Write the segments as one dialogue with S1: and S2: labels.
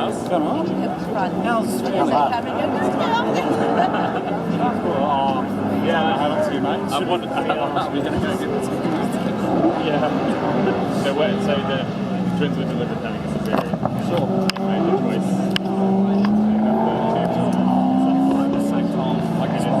S1: What's going on? How's
S2: Yeah, I haven't seen mate. I wanted to Yeah. So wait, so the twins were delivered having a cesarean. Sure. They made the choice. At the same time. Like it is.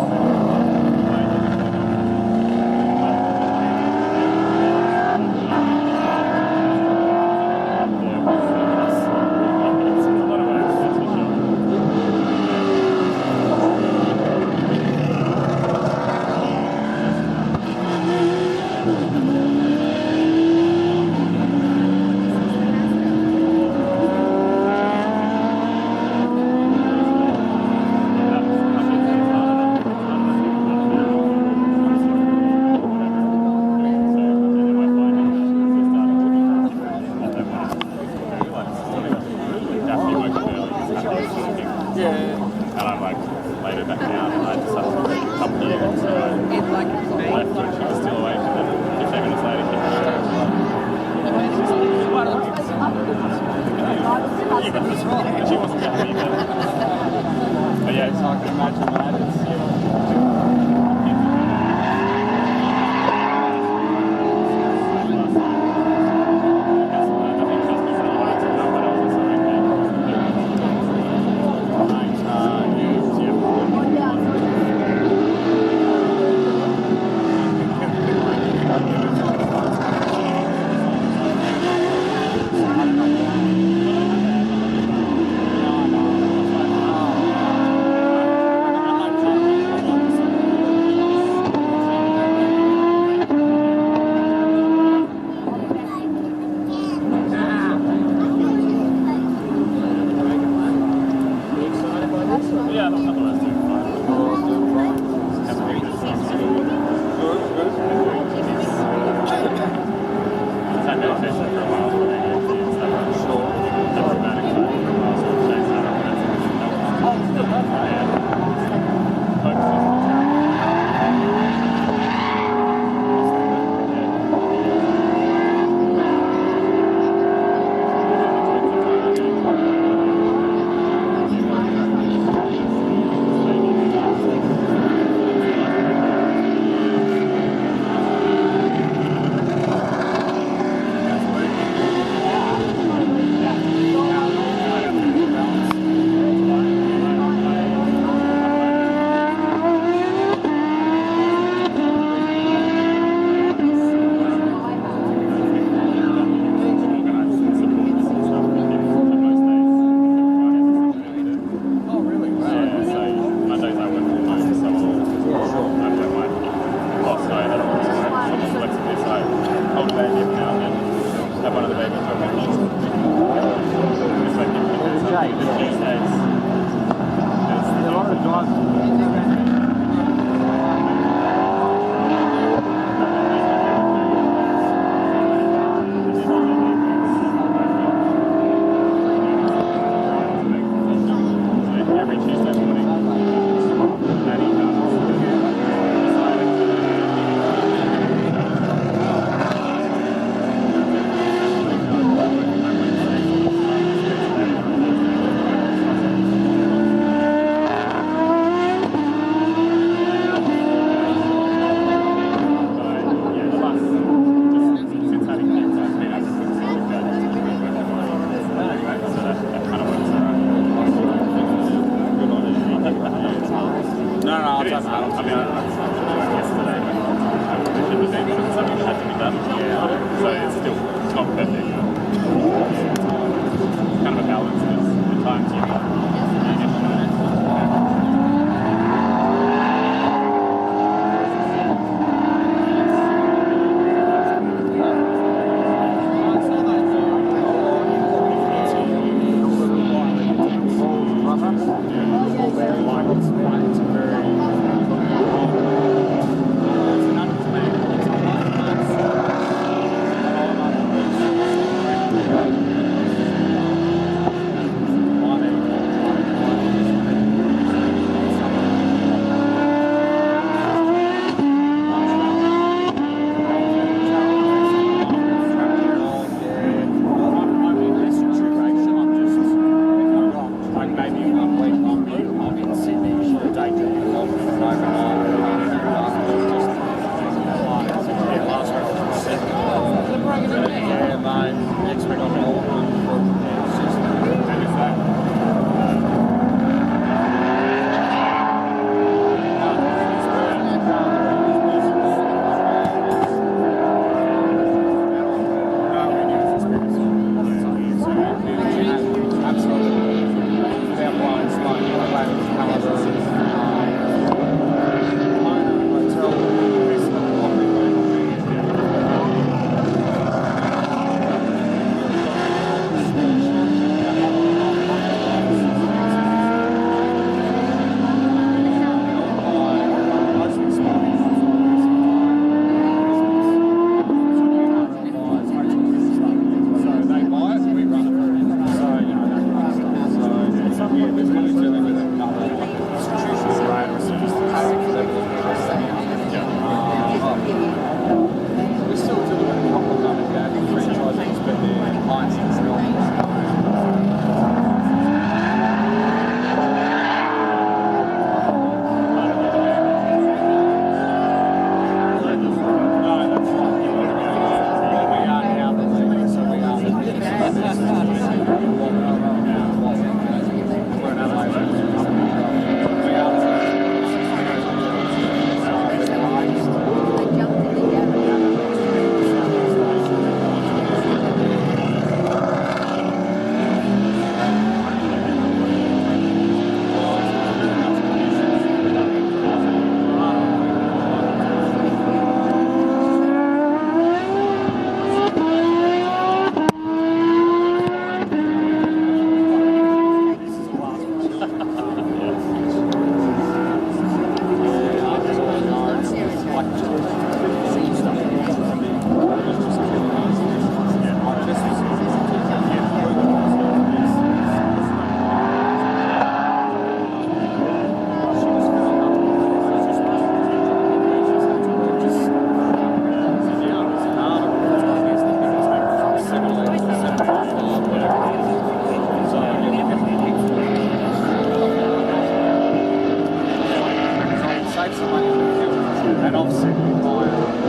S3: considerably higher.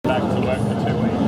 S2: Back to work for 2 weeks.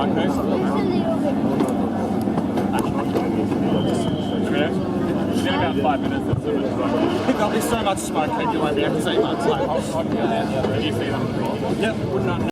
S2: okay. In about 5 minutes, it's sort of
S3: There'll be so much smoke, you won't be able to see much. So
S2: Have you seen them before?
S3: yep, wouldn't know.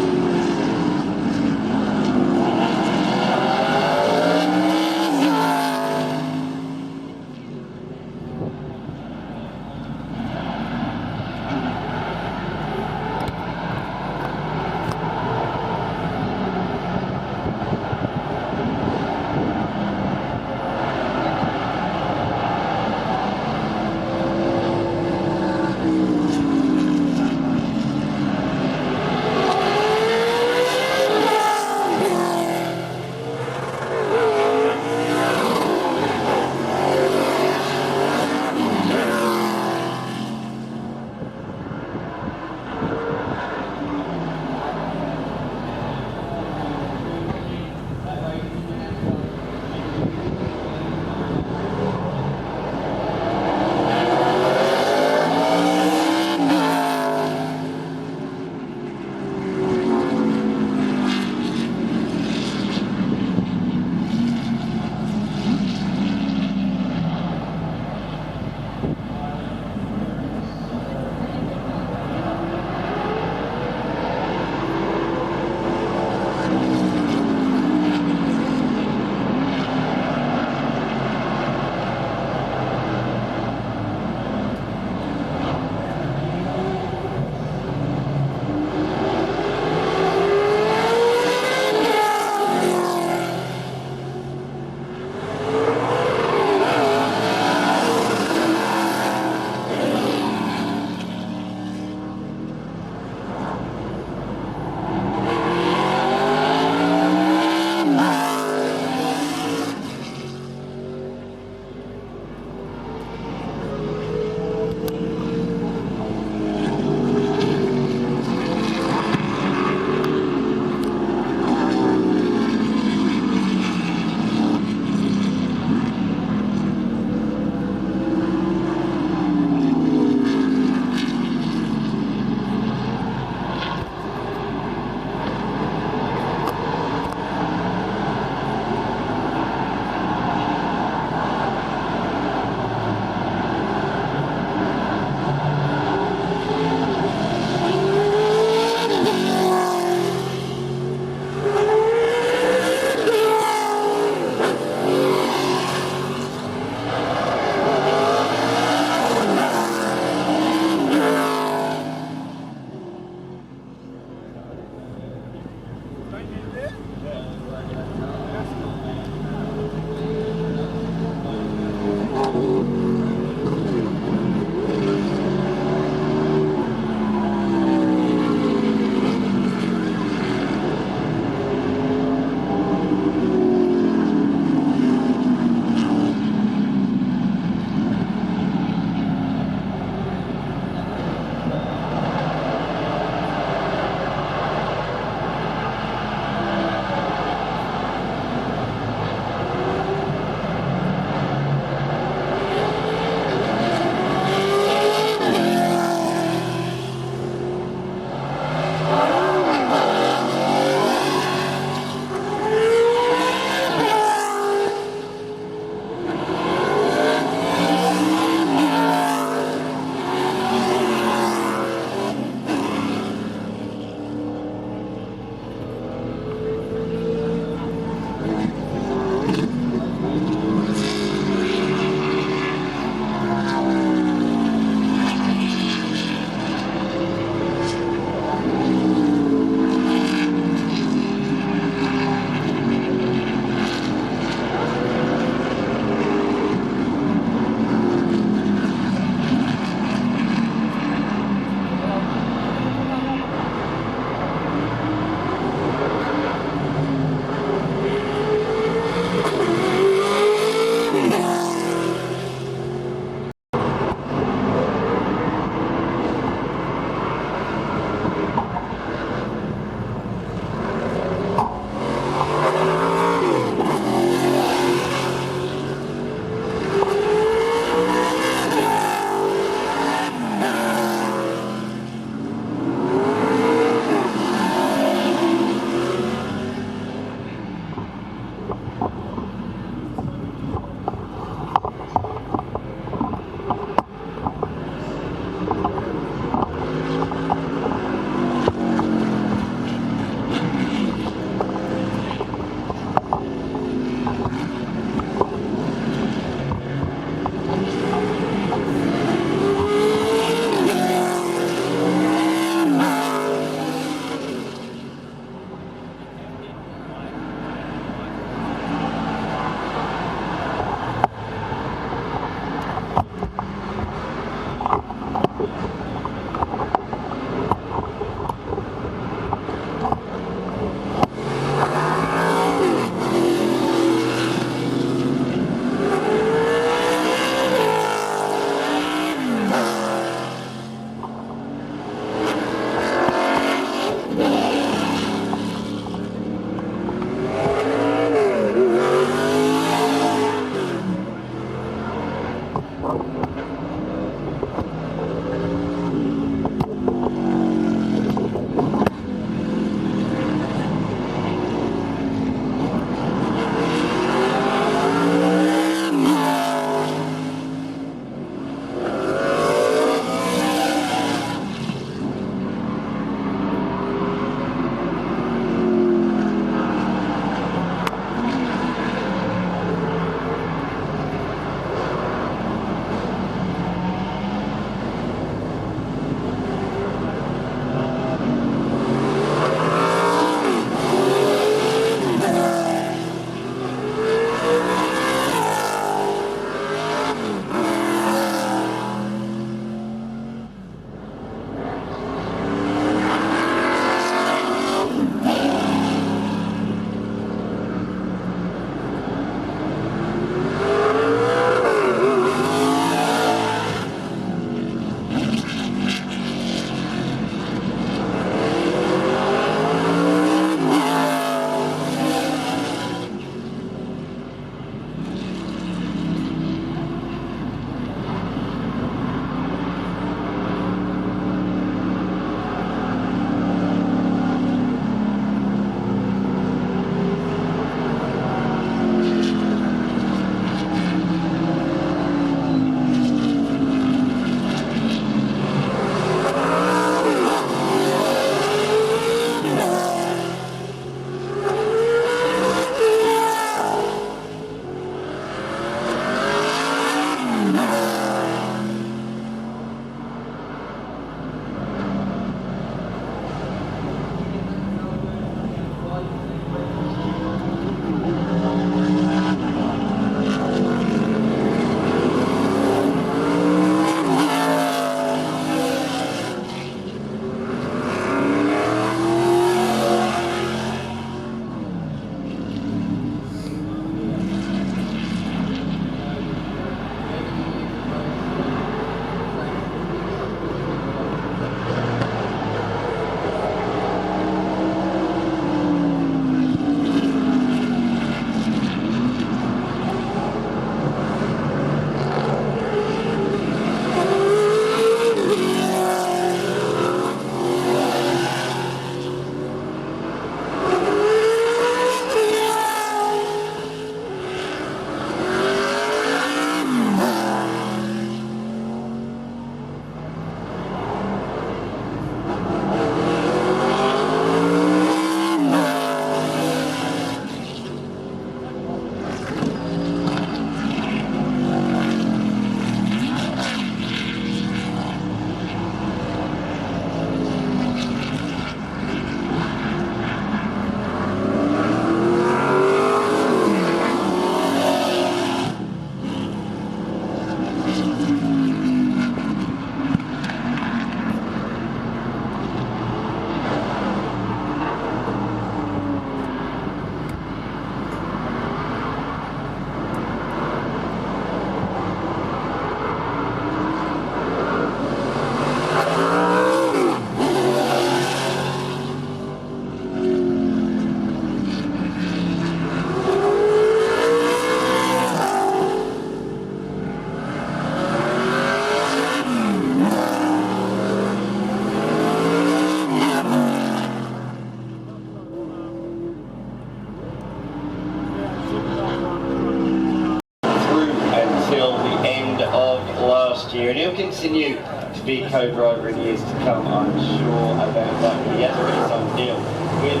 S4: last year, and he'll continue to be co-driver in years to come, I'm sure about that. But he has already signed a deal with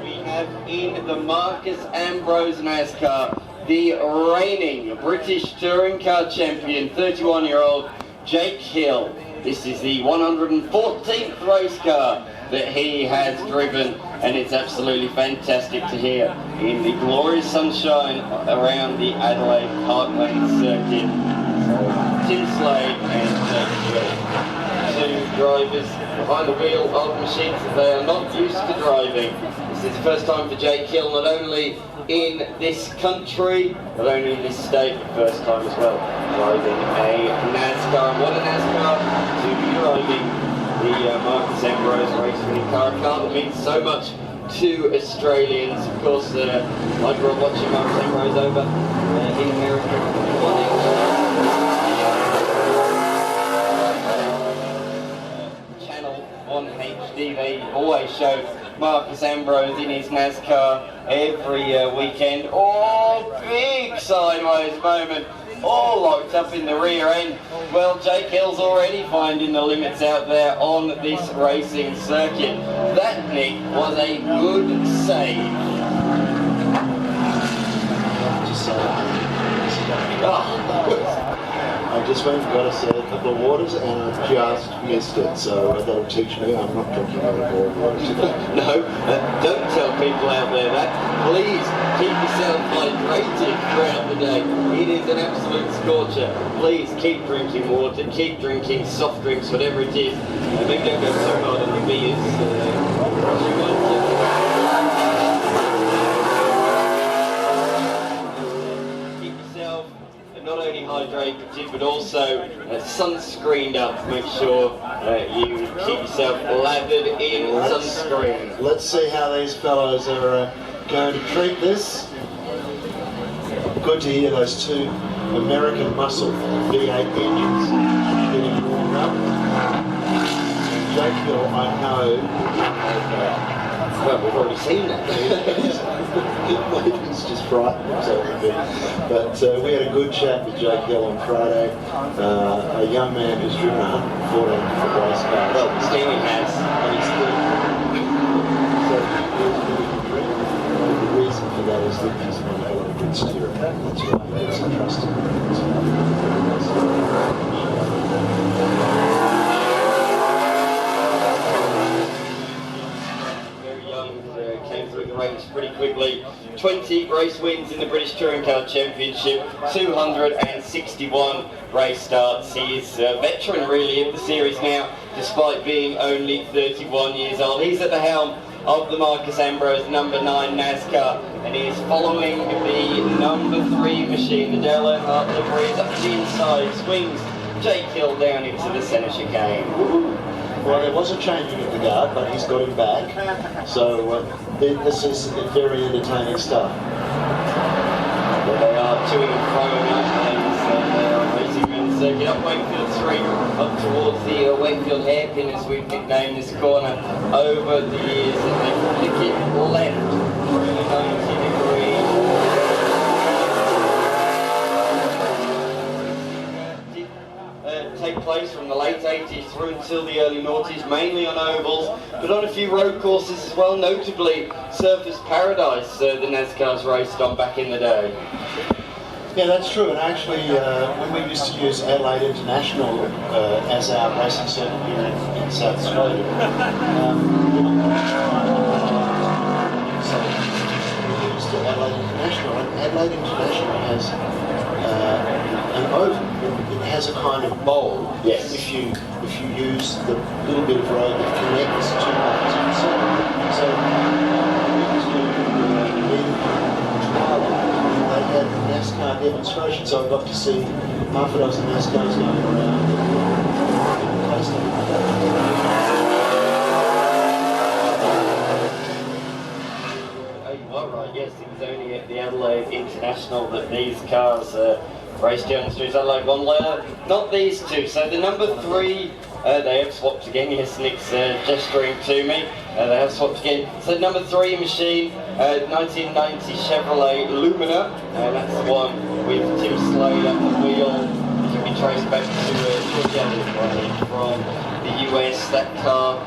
S4: We have in the Marcus Ambrose NASCAR, the reigning British Touring Car Champion, 31-year-old Jake Hill. This is the 114th race car that he has driven, and it's absolutely fantastic to hear in the glorious sunshine around the Adelaide Parkway circuit. Tim Slade and Jake Hill, two drivers behind the wheel of machines that they are not used to driving. This is the first time for Jake Hill, not only in this country, not only in this state, but first time as well driving a NASCAR. What a NASCAR to be driving the Marcus Ambrose race winning car. A car that means so much to Australians. Of course, I grew up watching Marcus Ambrose over in America. Channel 1 HD, they always show Marcus Ambrose in his NASCAR every weekend. Oh, big sideways moment, all locked up in the rear end. Well, Jake Hill's already finding the limits out there on this racing circuit. That, Nick, was a good save.
S5: I just went and got us a couple of waters and I just missed it, so that'll teach me I'm not drinking any more water today.
S4: No, don't tell people out there that. Please keep yourself hydrated throughout the day. It is an absolute scorcher. Please keep drinking water, keep drinking soft drinks, whatever it is. Maybe don't go so hard on the beers. Keep yourself not only hydrated, but also sunscreened up. Make sure you keep yourself lathered in sunscreen.
S5: Let's see how these fellows are going to treat this. Good to hear those two American muscle V8 engines getting warmed up. Jake Hill, I know.
S4: Well, we've already seen that.
S5: He's just frightened himself a bit. But we had a good chat with Jake Hill on Friday. A young man who's driven 114 different race cars.
S4: Well, Stevie has.
S5: And he's the reason for that is that he's not a lot of good steering. That's why he gets entrusted.
S4: Pretty quickly. 20 race wins in the British Touring Car Championship, 261 race starts. He is a veteran really of the series now, despite being only 31 years old. He's at the helm of the Marcus Ambrose number 9 NASCAR, and he is following the number 3 machine. The Dale Earnhardt livery is up to the inside, swings Jake Hill down into the centre chicane.
S5: Well, there was a changing of the guard, but he's got him back. So this is very entertaining stuff.
S4: Well, they are to and fro now. They are racing around the circuit up Wakefield Street, up towards the Wakefield hairpin, as we've nicknamed this corner over the years, and they flick it left through 90 degrees. Take place from the late 80s through until the early noughties, mainly on ovals, but on a few road courses as well, notably Surfers Paradise, the NASCAR's raced on back in the day.
S5: Yeah, that's true, and actually when we used to use Adelaide International as our racing circuit here in South Australia, so we used Adelaide International, and Adelaide International has an oval. It has a kind of bowl.
S4: Yes.
S5: If you use the little bit of road that connects two lanes. So we used to trial it. They had NASCAR demonstrations, so I got to see half a dozen NASCARs going around.
S4: Oh, you are right. Yes, it was only at the Adelaide International that these cars raced down the streets. Adelaide one later, not these two. So the number 3, they have swapped again. Yes, Nick's gesturing to me. They have swapped again. So number 3 machine, 1990 Chevrolet Lumina. That's the one with Tim Slade at the wheel. It can be traced back to George Adelaide from the US. That car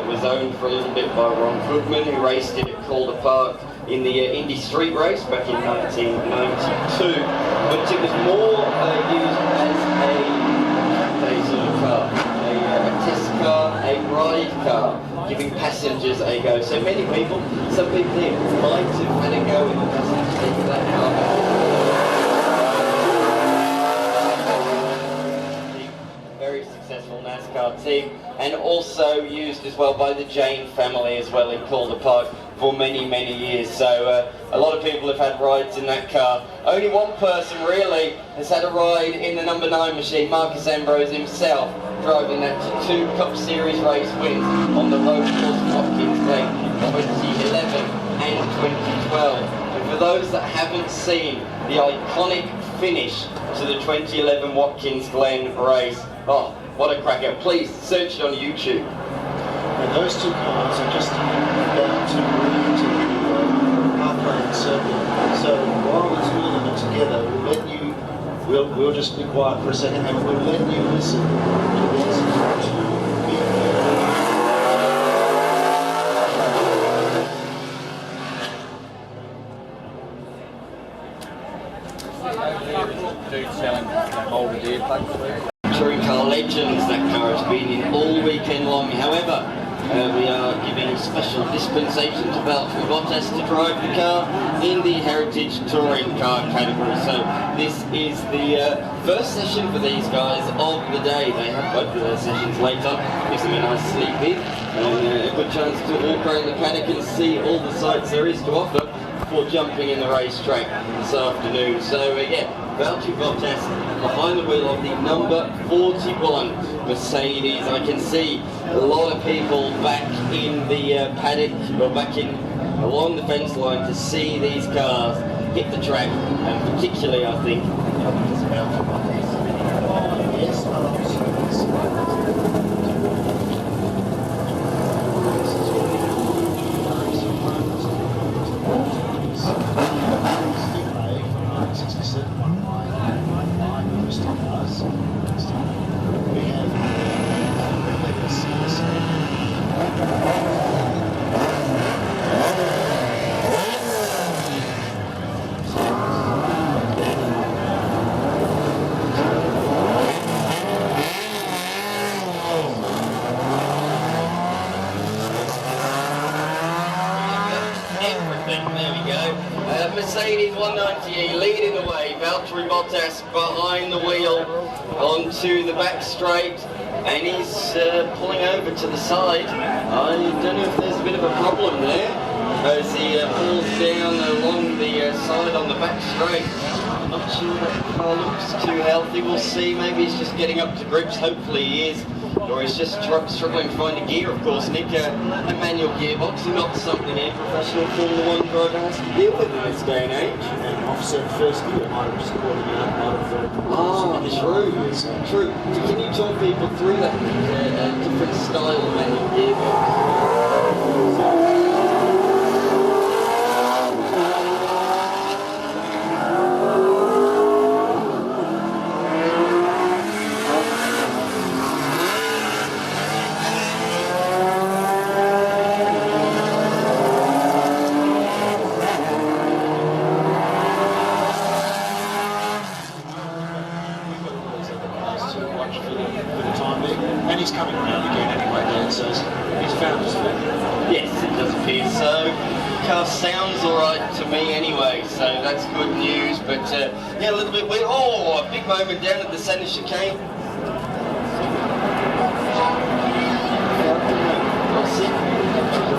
S4: was owned for a little bit by Ron Goodman, who raced it at Calder Park in the Indy Street Race back in 1992. But it was more used as a sort of car, a test car, a ride car, giving passengers a go. So many people, some people here might have had a go in the passenger seat of that car. Very successful NASCAR team, and also used as well by the Jane family as well in Calder Park for many, many years. So a lot of people have had rides in that car. Only one person really has had a ride in the number 9 machine, Marcus Ambrose himself, driving that to 2 Cup Series race wins on the road course Watkins Glen in 2011 and 2012. And for those that haven't seen the iconic finish to the 2011 Watkins Glen race, oh, what a cracker. Please search it on YouTube.
S5: And those 2 cars are just about to move into the parkland circle. So while the 2 of them are together, we'll let you, we'll just be quiet for a second and we'll let you listen to these 2 big
S4: touring car legends. That car has been in all weekend long. However, we are giving special dispensation to Valtteri Bottas to drive the car in the Heritage Touring Car category. So this is the first session for these guys of the day. They have both of their sessions later. Gives them a nice sleep in and a good chance to walk around the paddock and see all the sights there is to offer before jumping in the racetrack this afternoon. So yeah, Valtteri Bottas behind the wheel of the number 41 Mercedes. I can see a lot of people back in the paddock, or back in along the fence line to see these cars hit the track, and particularly I think it's Valtteri Bottas. Mercedes 190E leading the way, Valtteri Bottas behind the wheel onto the back straight, and he's pulling over to the side. I don't know if there's a bit of a problem there as he pulls down along the side on the back straight. I'm not sure that car looks too healthy. We'll see. Maybe he's just getting up to grips. Hopefully he is. Or he's just struggling to find a gear, of course, Nick. A manual gearbox, not something a professional Formula 1 driver has to deal with in this day and age.
S5: And offset first gear might have just caught him out, might have
S4: true. Can you talk people through that different style of manual gearbox?
S5: And he's coming around again anyway, Dan, so he's found his feet.
S4: Yes, it does appear so. Car sounds alright to me anyway, so that's good news, but yeah, a little bit weird. Oh, a big moment down at the centre chicane.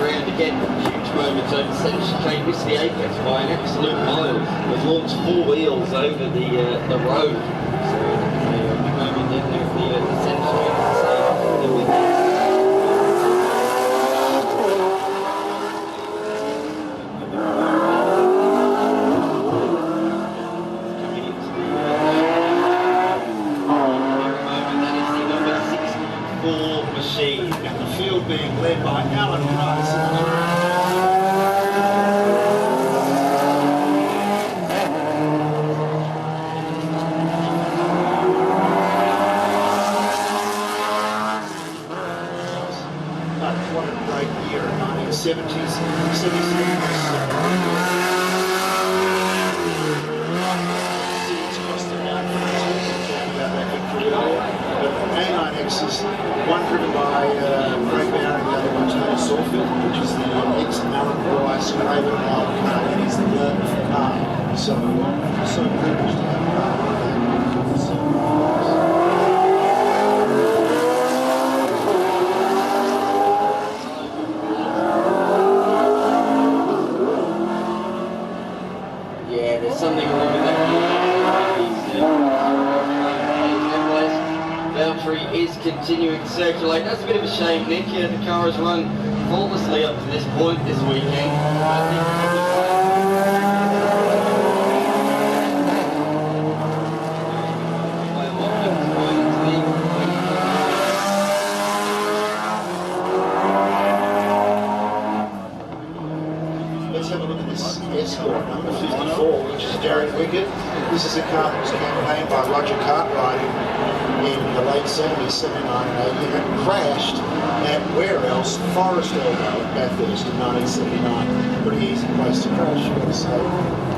S4: Around again, huge moment over the centre chicane, missed the apex by an absolute mile. Was launched 4 wheels over the road. So a big moment down there at the centre chicane.
S5: Being led by Alan Rice. Is one driven by Craig Bauer and the other by Tony Sawfield, which is the ex-Alan Bryce Craven car, and he's the car. So privileged to have a car like that.
S4: Yeah, there's something wrong with that. Valtteri is continuing to circulate. That's a bit of a shame, Nick. The car has run flawlessly up to this point this weekend.
S5: Let's have a look at this Escort number 54, which is Derek Wickett. This is a car that was campaigned by Roger Cartwright in the late 70s, 79 and 80, and crashed at where else? Forest Elbow at Bathurst in 1979. Pretty easy place to crash, you gotta say.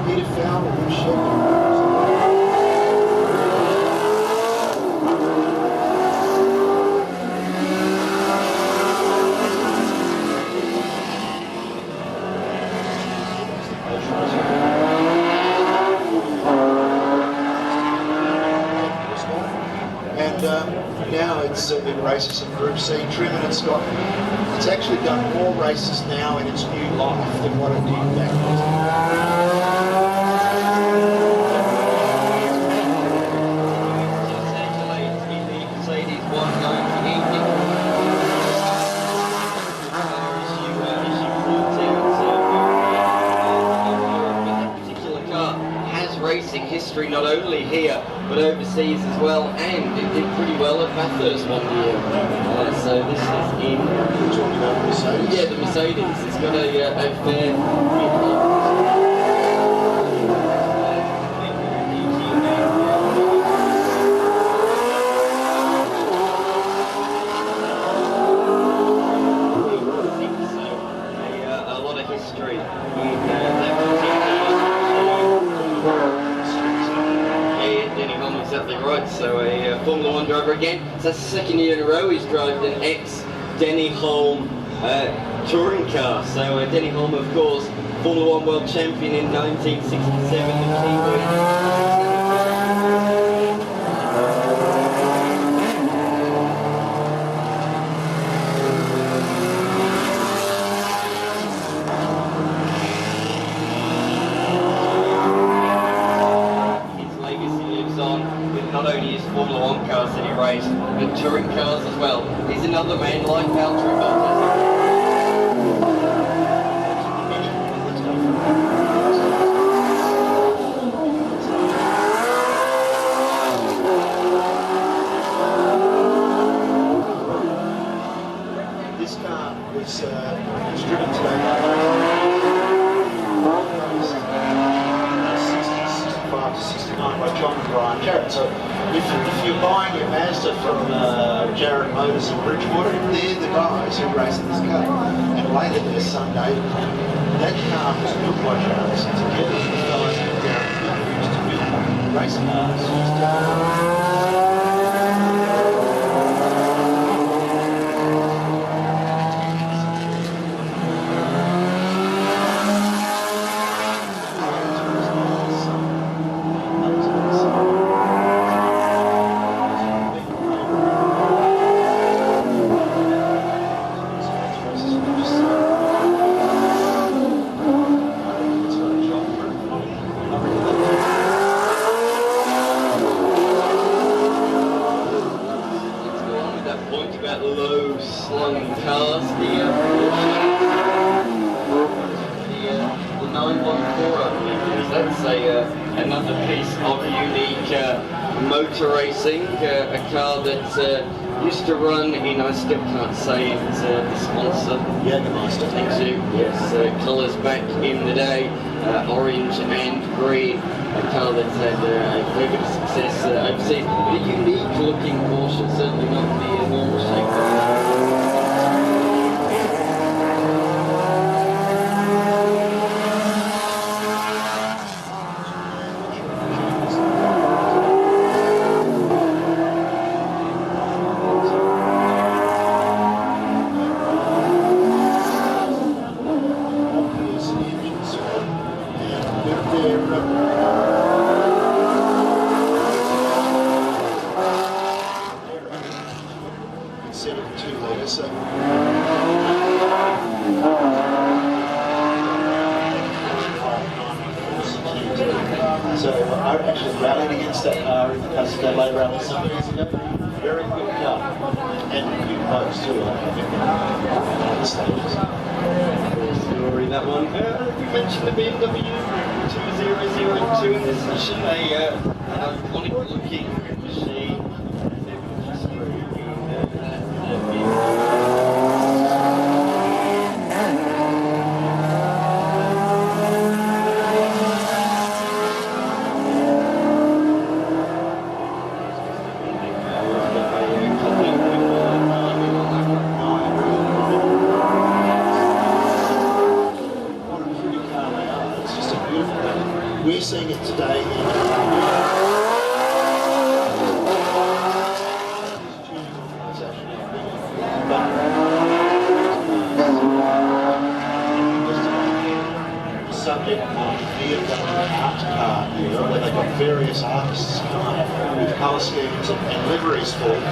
S5: Peter Fowler and Sheffield. Now it's in races in Group C. Trim, and it's actually done more races now in its new life than what it did back
S4: racing history not only here but overseas as well, and it did pretty well at Bathurst one year. So this is in.
S5: We're talking about the Mercedes.
S4: Yeah, the Mercedes. It's got a fair. A lot of history in exactly right, so a Formula 1 driver again. So that's the second year in a row he's driven an ex-Denny Hulme touring car. So Denny Hulme, of course, Formula 1 world champion in 1967, the Kiwi. Not only his Formula 1 cars that he raced, but touring cars as well. He's another man like Valtteri Bottas.
S5: This car was driven today by 65 to 69 by John and Brian Jarrett. So if you're buying your Mazda from Jarrett Motors in Bridgewater, they're the guys who race in this car. And later there's Sunday, that car was built by Jarrett together with the fellows at Jarrett who used to build racing cars.
S4: Low-slung cars, the 914, I believe it is. That's another piece of unique motor racing, a car that used to run in, I still can't say it, the sponsor.
S5: Jägermeister.
S4: Thank you. Yes, colours back in the day, orange and green. A car that's had a fair bit of success overseas. But a unique looking Porsche, certainly not the normal shape.
S5: So I actually rallied against that car in the Custard Adelaide Rally some years ago. Very quick car. And good boats too, I think. The stages.
S4: Story, that one. We mentioned the BMW 2002 in this session, an iconic looking machine.
S5: We're seeing it today subject of BMW art car era, where they've got various artists come up with colour schemes and liveries for them.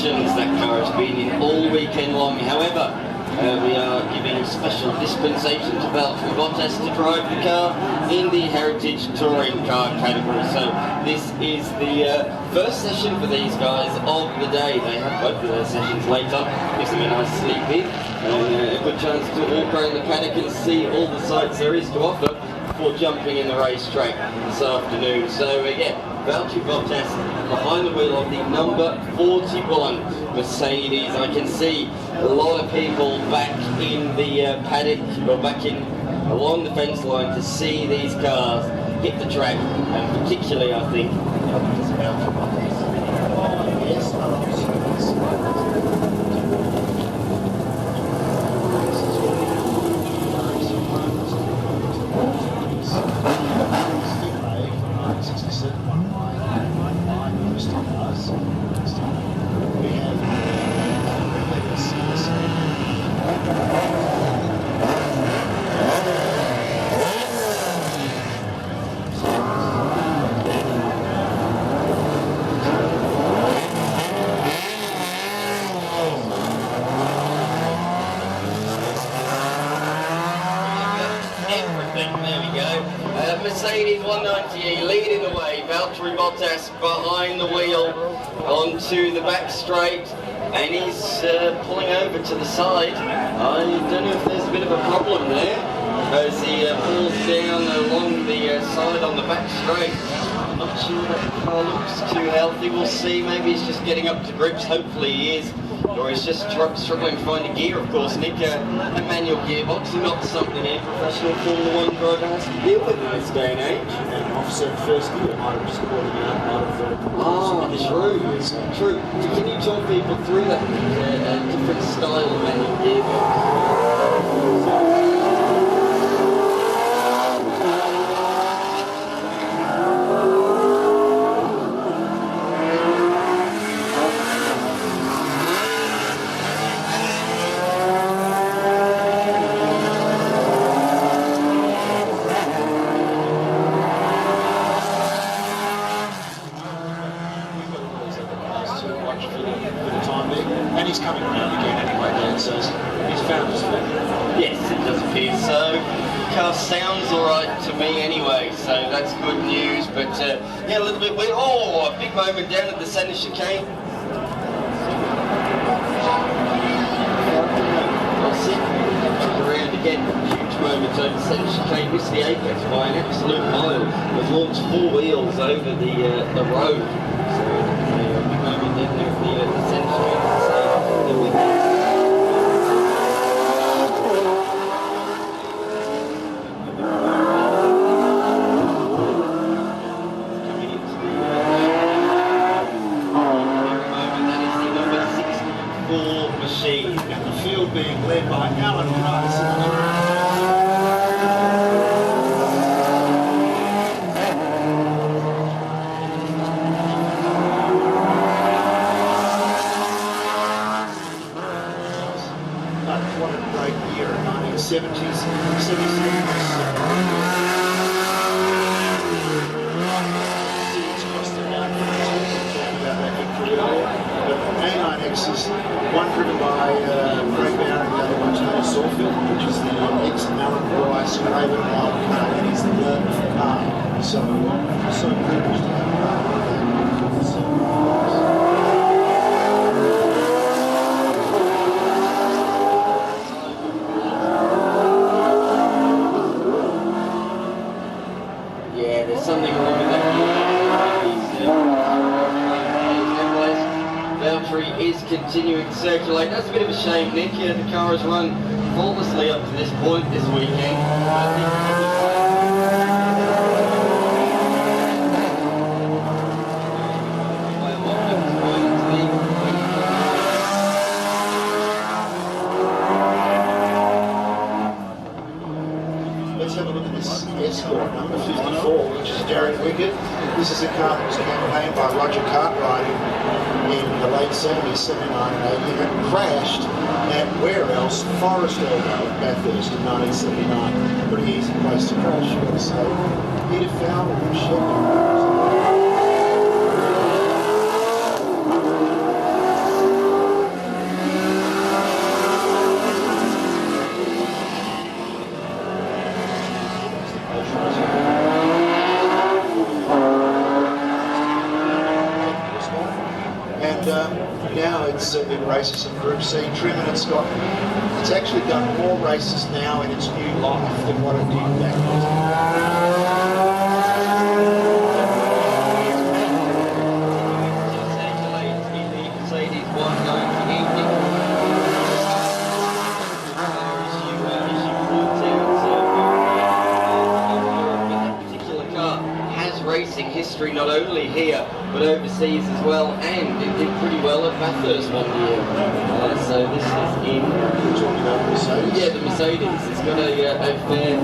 S5: That car has been in all weekend long. However, we are giving special dispensation to Valtteri Bottas to drive the car in the Heritage Touring Car category. So this is the first session for these guys of the day. They have both of their sessions later. Gives them a nice sleep in and a good chance to walk around the paddock and see all the sights there is to offer before jumping in the racetrack this afternoon. So again, Valtteri Bottas behind the wheel of the number 41 Mercedes. I can see a lot of people back in the paddock, or back in along the fence line to see these cars hit the track, and particularly I think it's Valtteri Bottas. Mercedes 190E leading the way, Valtteri Bottas behind the wheel onto the back straight, and he's pulling over to the side. I don't know if there's a bit of a problem there as he pulls down along the side on the back straight. I'm not sure that car looks too healthy. We'll see, maybe he's just getting up to grips, hopefully he is. Or he's just struggling to find a gear, of course, Nick. A manual gearbox, not something a professional Formula 1 driver has to deal with in this day and age. And offset first gear might have just caught him out of the
S4: True, true. Can you talk people through that different style of manual gearbox?
S5: And he's coming around again anyway, Dan, so he's found his feet.
S4: Yes, it does appear so. Car sounds alright to me anyway, so that's good news, but yeah, a little bit weird. Oh, a big moment down at the centre chicane. Around again, huge moment over the centre chicane, missed the apex by an absolute mile. Has launched 4 wheels over the road. So a big moment down there at the centre chicane. Machine.
S5: And the field being led by Alan Price. What a great year, 1970s, 76. A9X is one driven by Craig Bower and the other one Tony Sawfield, which is the ex-Alan Bryce Craven wild card, and he's the learner for car. So privileged to have a car like that.
S4: Yeah, there's something wrong with that. Valtteri is continuing to circulate. That's a bit of a shame, Nick. The car has run flawlessly up to this point this weekend.
S5: Let's have a look at this Escort number 54, which is Derek Wickett. This is a car that was campaigned by Roger Cartwright in the late 70s, 79 and 80, and crashed at where else? Forest Elbow, Bathurst in 1979. Pretty easy place to crash. So Peter Fowler and Sheffield. Now it races in Group C trim, and it's actually done more races now in its new life than what it did back
S4: racing history not only here but overseas as well, and it did pretty well at Bathurst one year. So this is in.
S5: We're talking about the Mercedes.
S4: Yeah, the Mercedes. It's got a fair.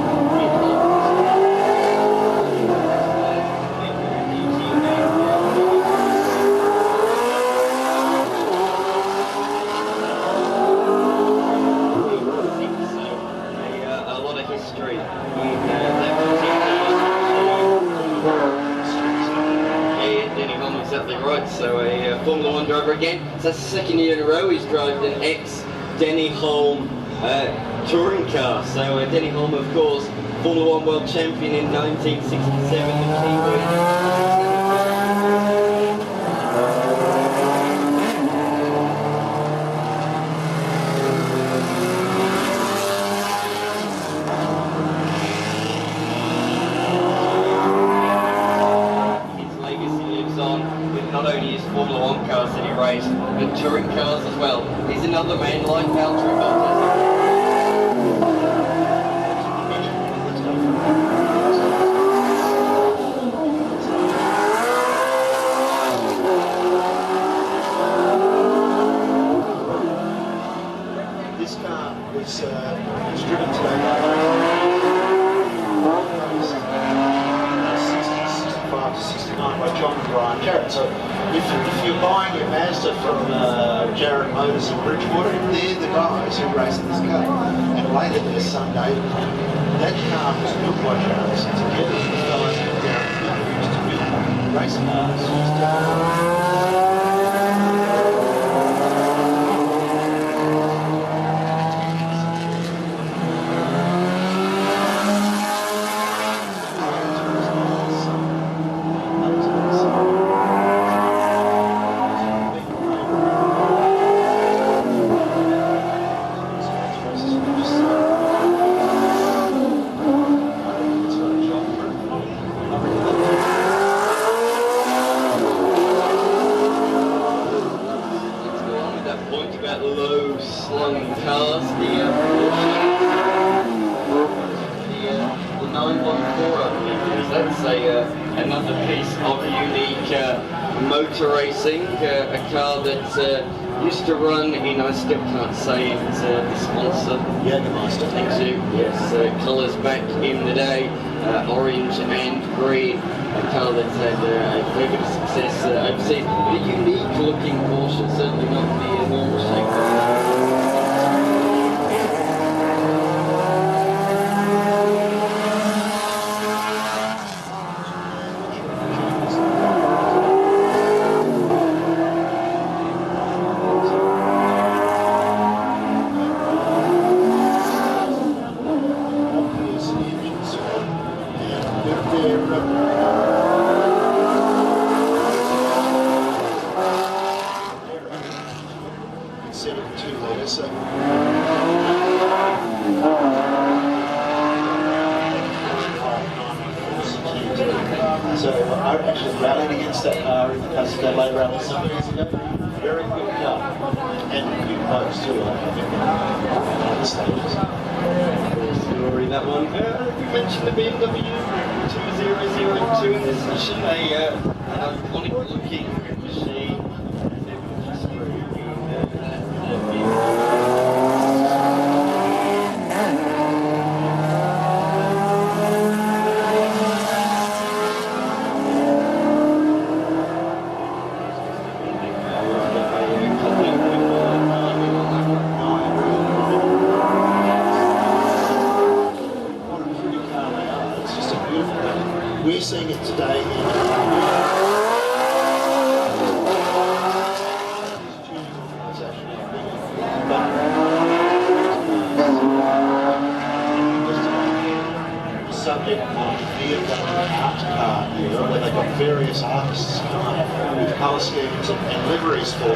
S4: A lot of history in that exactly right, so a Formula 1 driver again. So that's the second year in a row he's driven an ex-Denny Hulme touring car. So Denny Hulme, of course, Formula 1 world champion in 1967, the Kiwi. Not only his Formula 1 cars that he raced, but touring cars as well. He's another man like Valtteri Bottas.
S5: if you're buying your Mazda from Jared Motors in Bridgewater, they're the guys who race in this car. And later there's Sunday, that car was built by Jared together with the fellows from Jared who used to build racing cars.
S4: Another piece of unique motor racing, a car that used to run in, I still can't say it, the sponsor.
S5: Jägermeister.
S4: Thank you. Yes, colours back in the day, orange and green. A car that's had a fair bit of success overseas. A unique looking Porsche, certainly not the normal shape.
S5: So I actually rallied against that car in the Adelaide rally some years ago. Very good car. And good folks too, I think, on the stages.
S4: Story, that one. We mentioned the BMW 2002 in this session, an iconic looking machine.
S5: We're seeing it today in subject of BMW art car era, where they've got various artists come up with colour schemes and liveries for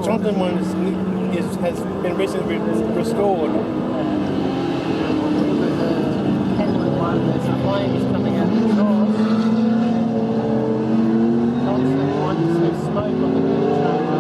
S6: Jonathan one has been recently restored.
S1: Penguin one, there's flames coming out of the exhaust. Constant one, there's smoke on the